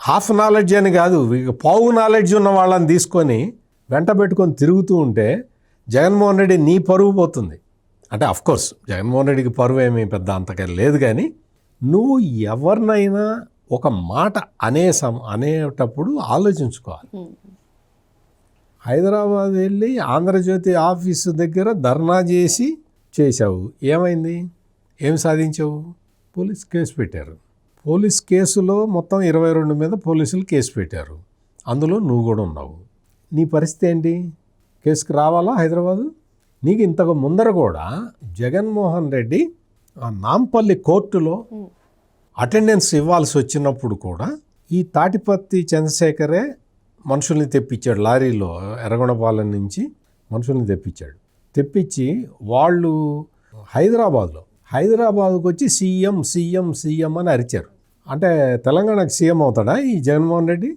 Half knowledge అని కాదు, ఇక పావు నాలెడ్జ్ ఉన్న వాళ్ళని తీసుకొని వెంట పెట్టుకొని తిరుగుతూ ఉంటే జగన్మోహన్ రెడ్డి నీ పరువు పోతుంది. అంటే అఫ్కోర్స్ జగన్మోహన్ రెడ్డికి పరువు ఏమీ పెద్ద అంతగా లేదు, కానీ నువ్వు ఎవరినైనా ఒక మాట అనేటప్పుడు ఆలోచించుకోవాలి. హైదరాబాద్ వెళ్ళి ఆంధ్రజ్యోతి ఆఫీసు దగ్గర ధర్నా చేసావు, ఏమైంది? ఏం సాధించావు? పోలీస్ కేసు పెట్టారు. పోలీస్ కేసులో మొత్తం 22 మీద పోలీసులు కేసు పెట్టారు. అందులో నువ్వు కూడా ఉన్నావు. నీ పరిస్థితి ఏంటి? కేసుకు రావాలా హైదరాబాదు? నీకు ఇంతకు ముందర కూడా జగన్మోహన్ రెడ్డి ఆ నాంపల్లి కోర్టులో అటెండెన్స్ ఇవ్వాల్సి వచ్చినప్పుడు కూడా ఈ తాటిపత్తి చంద్రశేఖరే మనుషుల్ని తెప్పించాడు. లారీలో ఎర్రగొండపాలెం నుంచి మనుషుల్ని తెప్పించి వాళ్ళు హైదరాబాద్కు వచ్చి సీఎం అని అరిచారు. అంటే తెలంగాణకు సీఎం అవుతాడా ఈ జగన్మోహన్ రెడ్డి?